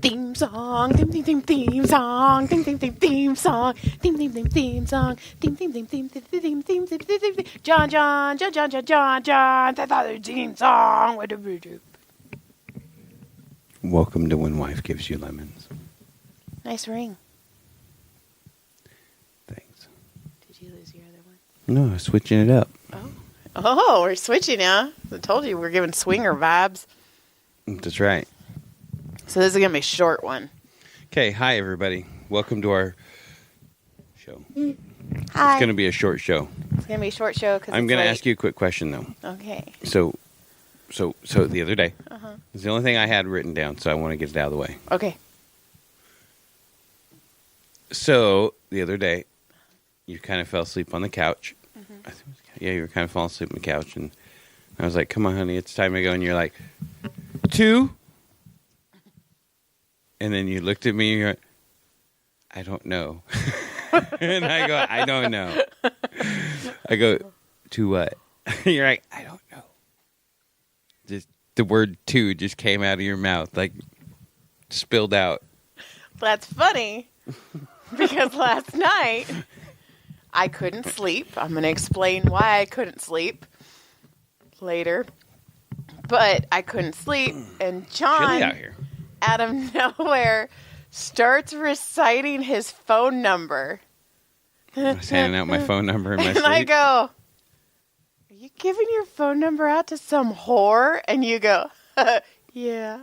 Theme song, theme song, theme song, theme song, theme. John, that's our theme song. Welcome to When Wife Gives You Lemons. Nice ring. Thanks. Did you lose your other one? No, switching it up. Oh, we're switching, huh? I told you we're giving swinger vibes. That's right. So this is going to be a short one. Okay, hi everybody. Welcome to our show. Hi. It's going to be a short show. It's going to be a short show because I'm going to ask you a quick question though. Okay. So the other day, it's the only thing I had written down, so I want to get it out of the way. Okay. So the other day, you kind of fell asleep on the couch. I think you were kind of falling asleep on the couch, and I was like, "Come on, honey, it's time to go." And you're like, 2. And then you looked at me and you're like, I don't know. And I go, I don't know. I go, to what? You're like, I don't know. Just the word 2 just came out of your mouth, like spilled out. That's funny because last night I couldn't sleep. I'm going to explain why I couldn't sleep later. But I couldn't sleep, and John, Chilly out here, out of nowhere, starts reciting his phone number. I was handing out my phone number in my And sleep. I go, "Are you giving your phone number out to some whore?" And you go, "Yeah."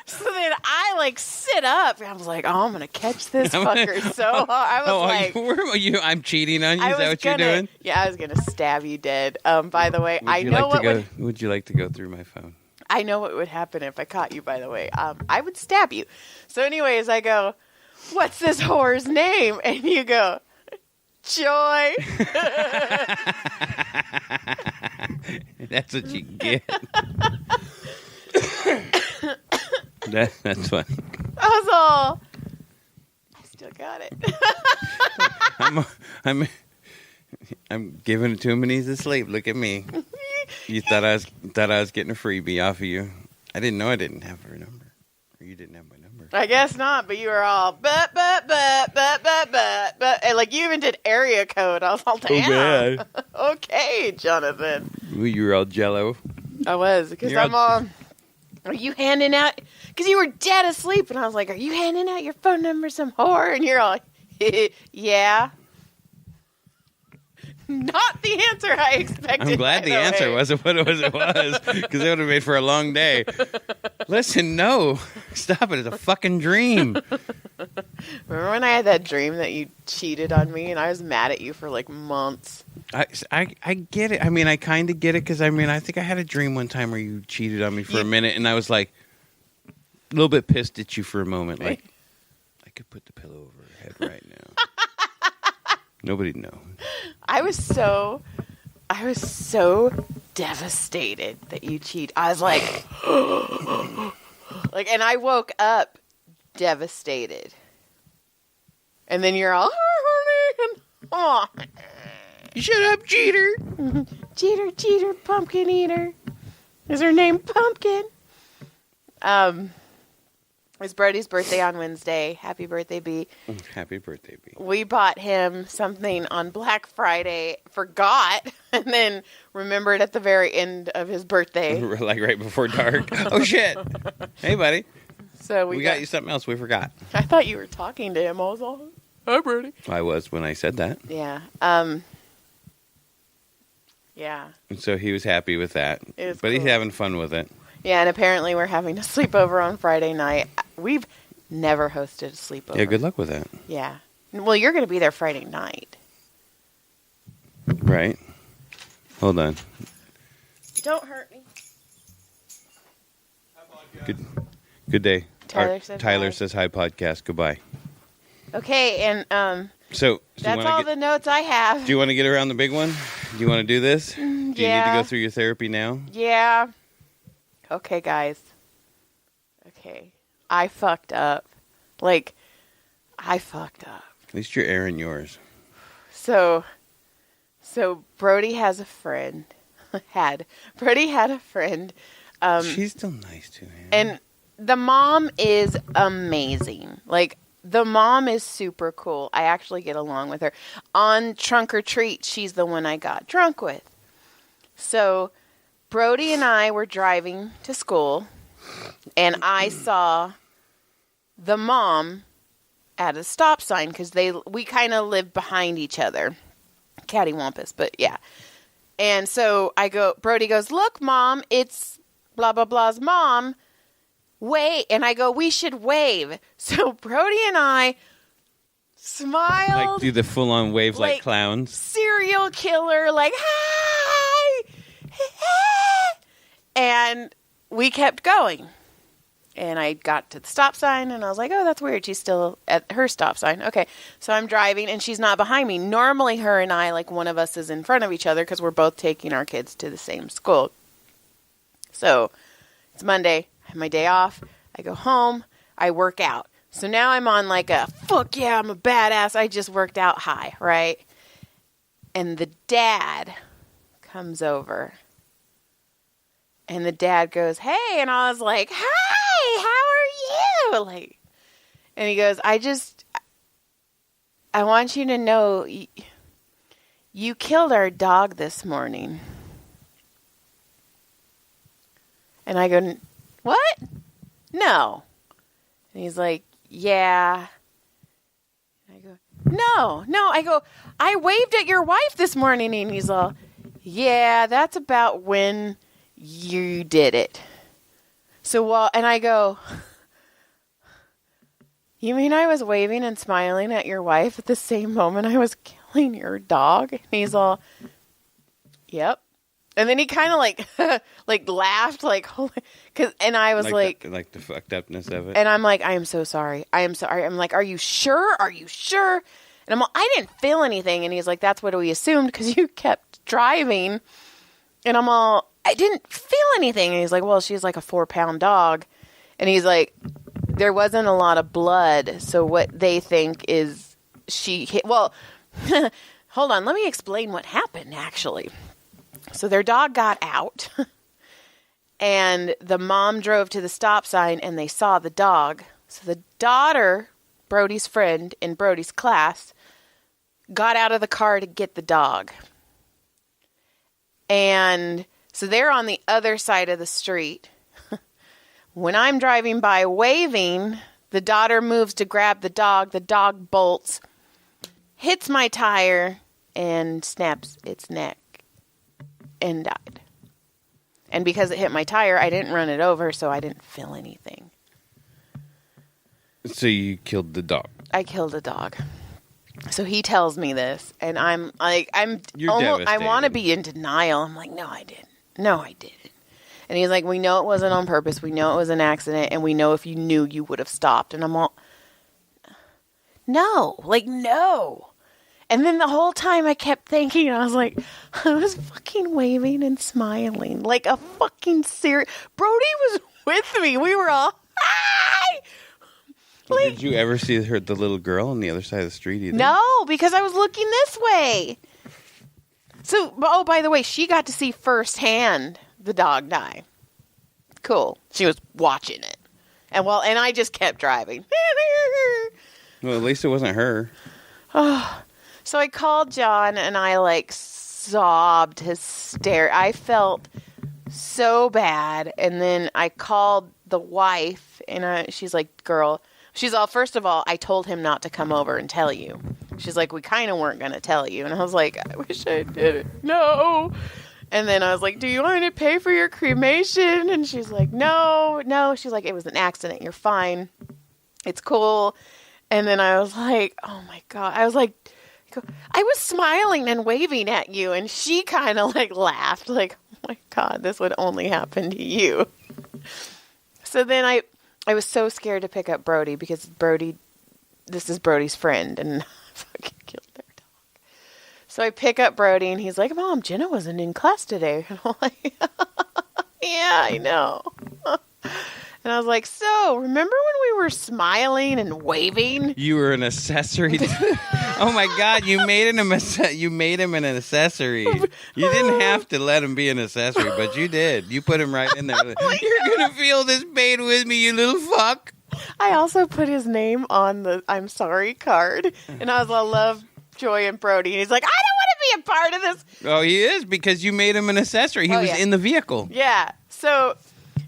So then I sit up, and I was like, "Oh, I'm gonna catch this fucker so hard." I was I'm cheating on you. Is that what you're doing? Yeah, I was gonna stab you dead. By the way, I know what would you like to go through my phone? I know what would happen if I caught you. By the way, I would stab you. So, anyways, I go, "What's this whore's name?" And you go, "Joy." That's what you get. That's fun. I was all, I still got it. I'm giving it to him and he's asleep. Look at me. You thought I was getting a freebie off of you. I didn't know I didn't have her number. Or you didn't have my number. I guess not, but you were all, but. And you even did area code. I was all, damn. bad. Okay, Jonathan. You were all jello. I was, because I'm all, "Are you handing out?" Because you were dead asleep, and I was like, "Are you handing out your phone number to some whore?" And you're all, "Yeah." Not the answer I expected. I'm glad the answer wasn't what it was, because it would have made for a long day. Listen, no. Stop it. It's a fucking dream. Remember when I had that dream that you cheated on me, and I was mad at you for months? I get it. I mean, I kind of get it, because, I think I had a dream one time where you cheated on me for a minute, and I was a little bit pissed at you for a moment. I could put the pillow over her head right now. Nobody'd know. I was so devastated that you cheated. I was like, and I woke up devastated. And then you're all, "Oh, Shut up, cheater." Cheater, pumpkin eater. Is her name Pumpkin? It was Brody's birthday on Wednesday. Happy birthday, B. Happy birthday, B. We bought him something on Black Friday, forgot, and then remembered at the very end of his birthday. Right before dark. Oh, shit. Hey, buddy. So we got you something else we forgot. I thought you were talking to him. I was all, "Hi, Brody." I was when I said that. Yeah. Yeah. And so he was happy with that. It was But he's cool. having fun with it. Yeah, and apparently we're having a sleepover on Friday night. We've never hosted a sleepover. Yeah, good luck with that. Yeah. Well, you're going to be there Friday night. Right. Hold on. Don't hurt me. Good day. Tyler says Tyler hi. says hi, podcast. Goodbye. Okay, and So that's all the notes I have. do you want to get around the big one? Do you want to do this? Do you need to yeah. go through your therapy now? Yeah. Okay, guys. Okay. I fucked up. I fucked up. At least you're airing yours. So Brody has a friend Brody had a friend. She's still nice to him. And the mom is amazing. Like, the mom is super cool. I actually get along with her. On Trunk or Treat, she's the one I got drunk with. So, Brody and I were driving to school, and I saw the mom at a stop sign because we kind of live behind each other. Cattywampus, but yeah. And so Brody goes, "Look, Mom, it's blah, blah, blah's mom. Wait." And I go, "We should wave." So Brody and I smiled. Like, do the full-on wave like clowns? Serial killer, like, "Hi!" And we kept going. And I got to the stop sign, and I was like, "Oh, that's weird. She's still at her stop sign." Okay, so I'm driving, and she's not behind me. Normally, her and I, like, one of us is in front of each other because we're both taking our kids to the same school. So it's Monday. I have my day off. I go home. I work out. So now I'm on, like, a, fuck yeah, I'm a badass. I just worked out high, right? And the dad comes over. And the dad goes, "Hey," and I was like, "Hi, how are you?" Like, and he goes, I want you to know you killed our dog this morning." And I go, "What? No." And he's like, "Yeah." And I go, No. I go, "I waved at your wife this morning." And he's all, "Yeah, that's about when you did it." So, and I go, "You mean I was waving and smiling at your wife at the same moment I was killing your dog?" And he's all, "Yep." And then he kind of like laughed, like, and I was like the fucked upness of it. And I'm like, "I am so sorry. I am sorry." I'm like, "Are you sure? Are you sure?" And I'm like, "I didn't feel anything." And he's like, "That's what we assumed because you kept driving." And I'm all, "I didn't feel anything." And he's like, "Well, she's like a 4-pound dog." And he's like, "There wasn't a lot of blood. So what they think is she hit." Well, hold on. Let me explain what happened, actually. So their dog got out. And the mom drove to the stop sign and they saw the dog. So the daughter, Brody's friend in Brody's class, got out of the car to get the dog. And so they're on the other side of the street. When I'm driving by waving, the daughter moves to grab the dog bolts, hits my tire, and snaps its neck and died. And because it hit my tire, I didn't run it over, so I didn't feel anything. So you killed the dog. I killed a dog. So he tells me this, and I'm like, You're I want to devastated. be in denial. I'm like, "No, I didn't. No, I didn't." And he's like, "We know it wasn't on purpose. We know it was an accident, and we know if you knew, you would have stopped." And I'm all, "No, like, no." And then the whole time I kept thinking, I was like, I was fucking waving and smiling like a fucking serious. Brody was with me. We were all, "Hi!" Like, did you ever see the little girl on the other side of the street either? no, because I was looking this way. So, oh, by the way, she got to see firsthand the dog die. Cool. She was watching it. And I just kept driving. Well, at least it wasn't her. So I called John and I like sobbed hysterical. I felt so bad. And then I called the wife and she's like, "Girl," she's all, "First of all, I told him not to come over and tell you." She's like, "We kind of weren't going to tell you." And I was like, "I wish I did. No." And then I was like, "Do you want me to pay for your cremation?" And she's like, No. She's like, "It was an accident. You're fine. It's cool." And then I was like, oh my God. I was like, I was smiling and waving at you. And she kind of like laughed like, "Oh my God, this would only happen to you." So then I was so scared to pick up Brody because this is Brody's friend and I fucking killed their dog. So I pick up Brody and he's like, "Mom, Jenna wasn't in class today." And I'm like, "Yeah, I know." And I was like, so, remember when we were smiling and waving? You were an accessory. Oh my God! You made him an accessory. You didn't have to let him be an accessory, but you did. You put him right in there. You're gonna feel this pain with me, you little fuck. I also put his name on the I'm sorry card. And I was all, love, Joy, and Brody. And he's like, I don't want to be a part of this. Oh, he is, because you made him an accessory. He was in the vehicle. Yeah. So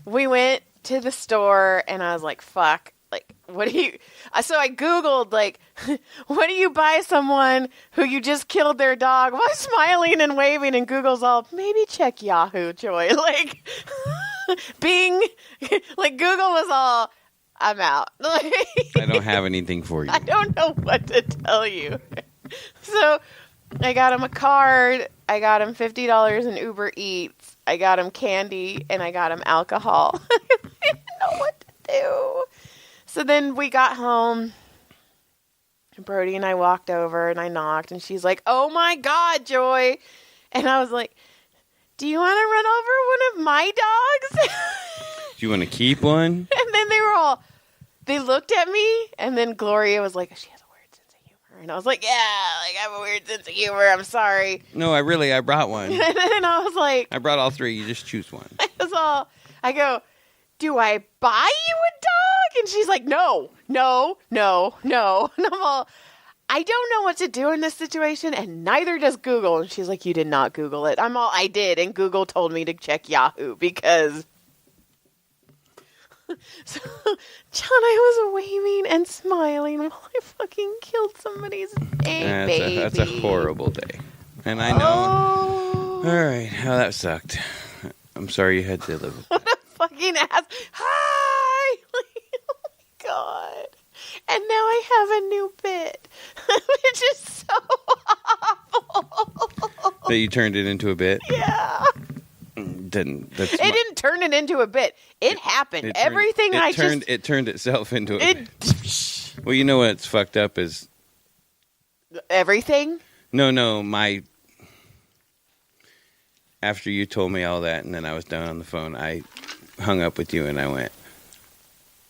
we went to the store, and I was like, fuck. Like, what do you... So I Googled, like, what do you buy someone who you just killed their dog while smiling and waving? And Google's all, maybe check Yahoo, Joy. Like, Bing. Like, Google was all... I'm out. I don't have anything for you. I don't know what to tell you. So I got him a card. I got him $50 in Uber Eats. I got him candy, and I got him alcohol. I didn't know what to do. So then we got home. Brody and I walked over, and I knocked, and she's like, oh my God, Joy. And I was like, do you want to run over one of my dogs? Do you want to keep one? And then they looked at me, and then Gloria was like, she has a weird sense of humor. And I was like, yeah, like, I have a weird sense of humor. I'm sorry. No, I brought one. And then I was like... I brought all three. You just choose one. I go, do I buy you a dog? And she's like, no. And I'm all, I don't know what to do in this situation, and neither does Google. And she's like, you did not Google it. I'm all, I did, and Google told me to check Yahoo, because... So, John, I was waving and smiling while I fucking killed somebody's baby. That's a horrible day. And I know. Oh. All right. Well, that sucked. I'm sorry you had to live with that. What a fucking ass. Hi! Oh my God. And now I have a new bit, which is so awful. That you turned it into a bit? Yeah. It didn't turn it into a bit. It happened. It turned itself into a bit. Well, you know what's fucked up is... Everything? No, after you told me all that, and then I was done on the phone, I hung up with you and I went,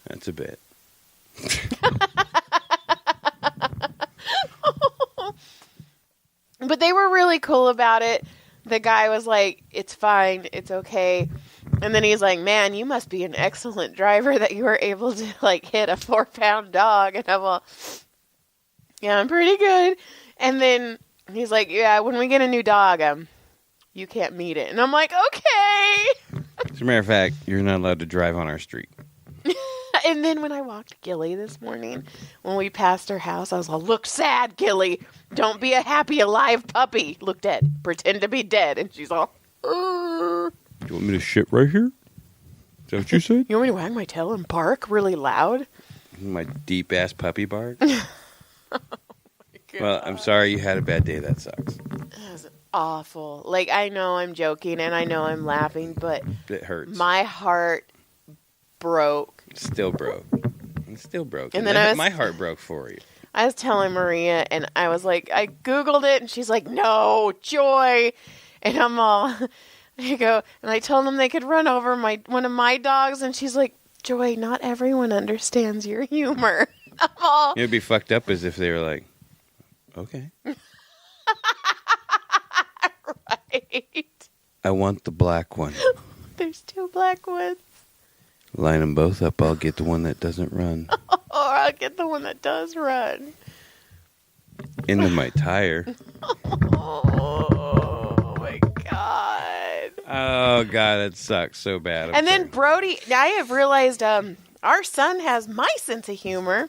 that's a bit. But they were really cool about it. The guy was like, it's fine, it's okay. And then he's like, man, you must be an excellent driver that you were able to, like, hit a 4-pound dog. And I'm all, yeah, I'm pretty good. And then he's like, yeah, when we get a new dog, you can't meet it. And I'm like, okay. As a matter of fact, you're not allowed to drive on our street. And then when I walked Gilly this morning, when we passed her house, I was like, look sad, Gilly. Don't be a happy, alive puppy. Look dead. Pretend to be dead. And she's all, You want me to shit right here? Is that what you said? You want me to wag my tail and bark really loud? My deep-ass puppy bark? Oh well, I'm sorry you had a bad day. That sucks. That was awful. Like, I know I'm joking and I know I'm laughing, but... It hurts. My heart broke. Still broke. It's still broke. And then my heart broke for you. I was telling Maria, and I was like, I Googled it, and she's like, no, Joy. And I'm all, I go, and I told them they could run over one of my dogs, and she's like, Joy, not everyone understands your humor. I'm all, it would be fucked up as if they were like, okay. Right. I want the black one. There's 2 black ones. Line them both up. I'll get the one that doesn't run. Or I'll get the one that does run. Into my tire. Oh, my God. Oh, God, it sucks so bad. And then Brody, I have realized our son has my sense of humor,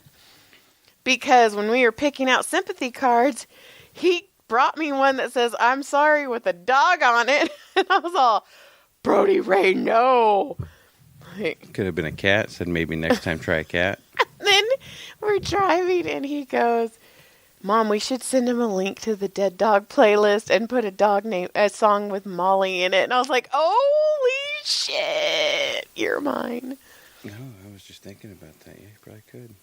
because when we were picking out sympathy cards, he brought me one that says, I'm sorry, with a dog on it. And I was all, Brody Ray, no. Could have been a cat. Said maybe next time try a cat. Then we're driving and he goes, Mom, we should send him a link to the Dead Dog playlist and put a song with Molly in it. And I was like, holy shit, you're mine. No, I was just thinking about that. Yeah, you probably could.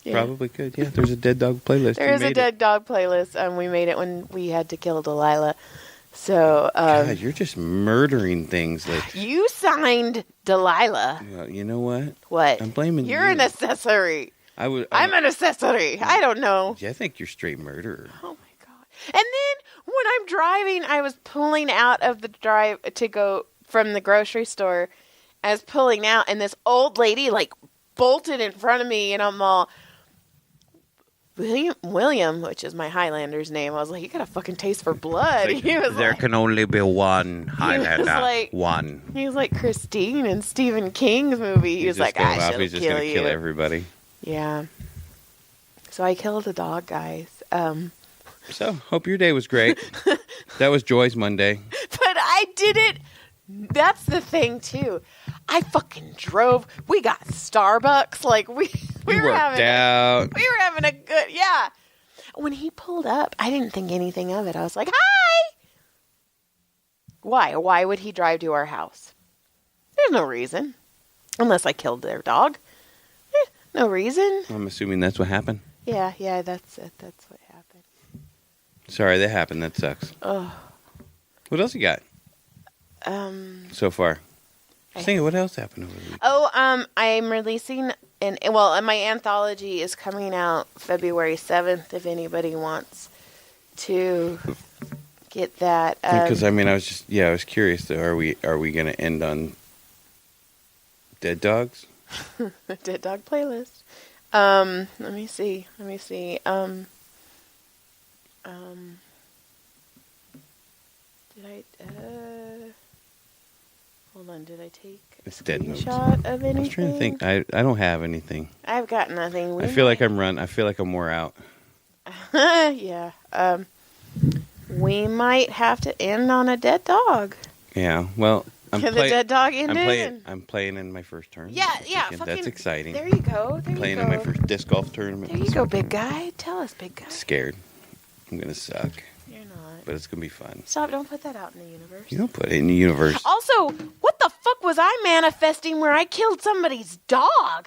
Yeah. Probably could. Yeah, there's a Dead Dog playlist. There is a Dead Dog playlist, and we made it when we had to kill Delilah. So, God, you're just murdering things. Like, you signed Delilah. you know what? What? I'm blaming You're you. an accessory. I'm an accessory. I don't know. Yeah, I think you're straight murderer. Oh my God. And then when I'm driving, I was pulling out of the drive to go from the grocery store. I was pulling out, and this old lady like bolted in front of me, and I'm all, William, which is my Highlander's name. I was like, you got a fucking taste for blood. He was There like, can only be one Highlander. like- One. he was like Christine in Stephen King's movie. He was He's like, just going I off. shall He's just kill gonna you. kill everybody. Yeah. So I killed a dog, guys. So, hope your day was great. That was Joy's Monday. But I didn't. That's the thing too. I fucking drove. We got Starbucks. Like we You were worked having. out. We were having a good. Yeah. When he pulled up, I didn't think anything of it. I was like, "Hi." Why? Why would he drive to our house? There's no reason, unless I killed their dog. No reason. I'm assuming that's what happened. Yeah. That's it. That's what happened. Sorry, that happened. That sucks. Oh. What else you got so far? Just thinking, what else happened over the week? I'm releasing my anthology is coming out February 7th. If anybody wants to get that, Because I was curious. Though, are we going to end on dead dogs? the Dead Dog playlist. Let me see. Did I? Hold on. Did I take a It's dead notes. screenshot of anything? I was trying to think. I don't have anything. I've got nothing. I feel like I'm wore out. Yeah. We might have to end on a dead dog. Yeah. Well, I'm The dead dog ended. I'm playing in my first tournament. Yeah. this weekend. Fucking, That's exciting. There you go. Playing in my first disc golf tournament. There you go, big guy. Tell us, big guy. Scared. I'm gonna suck, You're not. but it's gonna be fun. Stop! Don't put that out in the universe. You don't put it in the universe. Also, what the fuck was I manifesting where I killed somebody's dog?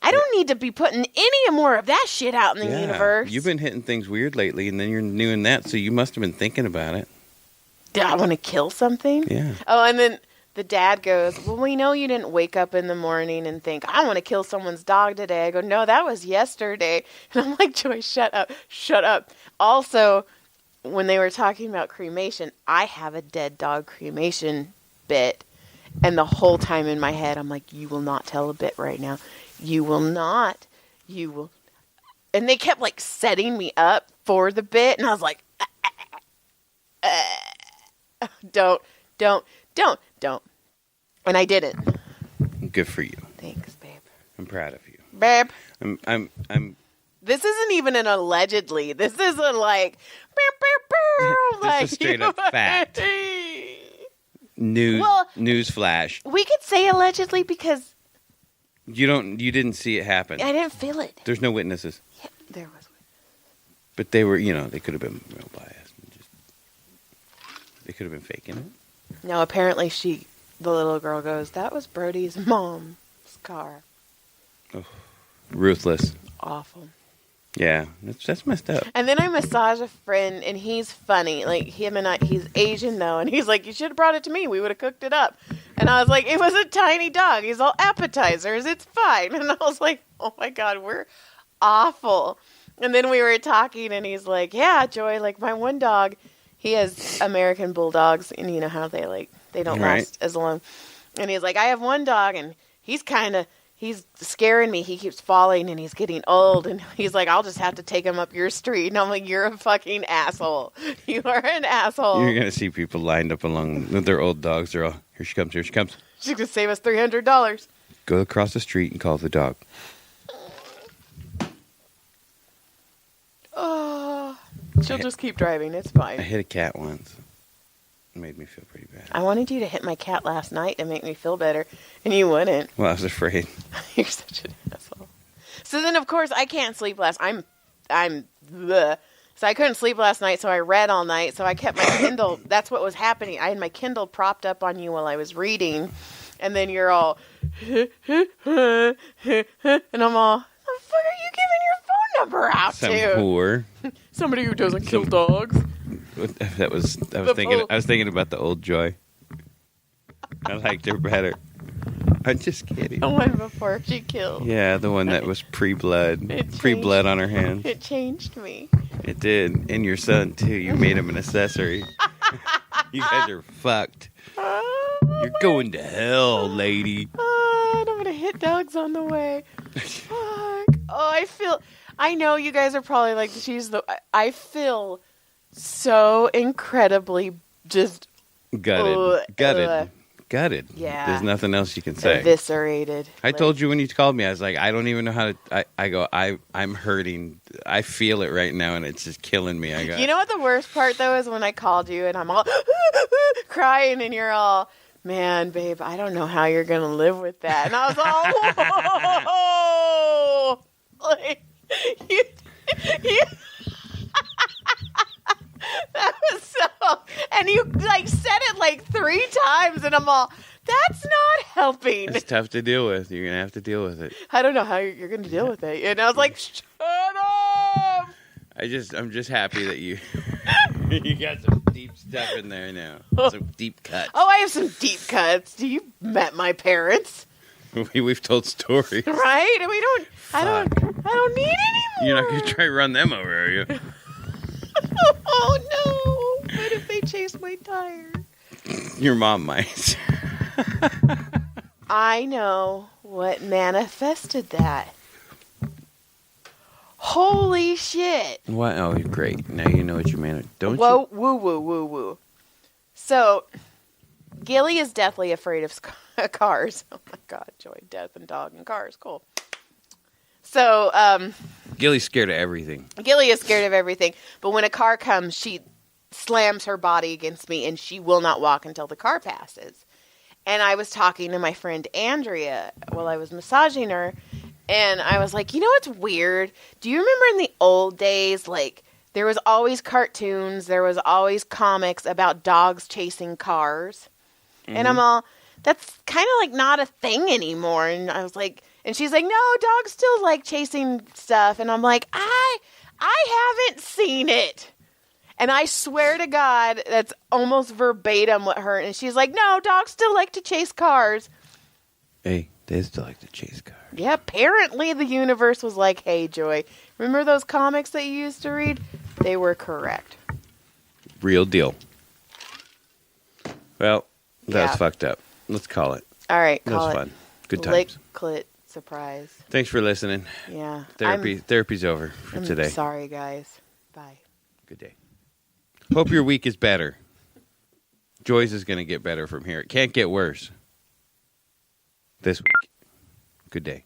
I don't need to be putting any more of that shit out in the universe. You've been hitting things weird lately, and then you're doing that, so you must have been thinking about it. Did I want to kill something? Yeah. Oh, and then the dad goes, well, we know you didn't wake up in the morning and think, I want to kill someone's dog today. I go, no, that was yesterday. And I'm like, Joy, shut up. Shut up. Also, when they were talking about cremation, I have a dead dog cremation bit. And the whole time in my head, I'm like, you will not tell a bit right now. You will not. You will. And they kept like setting me up for the bit. And I was like, don't. And I didn't. Good for you. Thanks, babe. I'm proud of you. Babe. I'm. This isn't even an allegedly. This is a like. This is straight up fact. News flash. We could say allegedly because You didn't see it happen. I didn't feel it. There's no witnesses. Yeah, there was. But they were, they could have been real biased. They could have been faking it. No, apparently the little girl goes, that was Brody's mom's car. Oh, ruthless. Awful. Yeah, that's messed up. And then I massage a friend, and he's funny. Like, he's Asian, though, and he's like, you should have brought it to me. We would have cooked it up. And I was like, it was a tiny dog. He's all appetizers. It's fine. And I was like, oh, my God, we're awful. And then we were talking, and he's like, yeah, Joy, like, my one dog, he has American bulldogs, and you know how they don't last as long. And he's like, I have one dog, and he's scaring me. He keeps falling, and he's getting old. And he's like, I'll just have to take him up your street. And I'm like, you're a fucking asshole. You are an asshole. You're going to see people lined up along with their old dogs. They're all, here she comes. She's going to save us $300. Go across the street and call the dog. Oh, she'll just keep driving. It's fine. I hit a cat once. It made me feel pretty bad. I wanted you to hit my cat last night to make me feel better, and you wouldn't. Well, I was afraid. You're such an asshole. So then, of course, I can't sleep I'm bleh. So I couldn't sleep last night, so I read all night. So I kept my Kindle. That's what was happening. I had my Kindle propped up on you while I was reading, and then you're all, and I'm all, the fuck are you giving your phone number out Some to? whore. Somebody who doesn't kill dogs. I was thinking about the old Joy. I liked her better. I'm just kidding. The one before she killed. Yeah, the one that was pre-blood on her hands. It changed me. It did, and your son too. You made him an accessory. You guys are fucked. You're going to hell, lady. And I'm gonna hit dogs on the way. Fuck. I know you guys are probably like, I feel so incredibly just gutted. Yeah. There's nothing else you can say. Eviscerated. I told you when you called me, I was like, I don't even know how to. I'm hurting. I feel it right now, and it's just killing me. You know what the worst part though is when I called you and I'm all crying, and you're all, man, babe, I don't know how you're gonna live with that, and I was all, whoa, like you. That was so, and you like said it like 3 times, and I'm all, that's not helping. It's tough to deal with. You're gonna have to deal with it. I don't know how you're gonna deal with it. And I was like, shut up. I'm just happy that you you got some deep stuff in there now. Some deep cuts. Oh, I have some deep cuts. You met my parents. We've told stories. Right? And I don't need any more. You're not gonna try to run them over, are you? Oh no! What if they chase my tire? Your mom might. I know what manifested that. Holy shit! What? Oh, great. Now you know what you mean. Don't Whoa, woo, woo, woo, woo. So, Gilly is deathly afraid of cars. Oh my god, Joy, death and dog and cars. Cool. So, Gilly's scared of everything. Gilly is scared of everything, but when a car comes, she slams her body against me, and she will not walk until the car passes. And I was talking to my friend Andrea while I was massaging her, and I was like, you know what's weird? Do you remember in the old days, like, there was always cartoons, there was always comics about dogs chasing cars? Mm-hmm. And I'm all, that's kind of like not a thing anymore. And I was like, and she's like, no, dogs still like chasing stuff. And I'm like, I haven't seen it. And I swear to God, that's almost verbatim what her, and she's like, no, dogs still like to chase cars. Hey, they still like to chase cars. Yeah, apparently the universe was like, hey, Joy, remember those comics that you used to read? They were correct. Real deal. Well, that was fucked up. Let's call it. All right, call it. That was fun. Good times. Lick-clit surprise. Thanks for listening. Yeah. Therapy's over for today. Sorry, guys. Bye. Good day. Hope your week is better. Joy's is going to get better from here. It can't get worse. This week. Good day.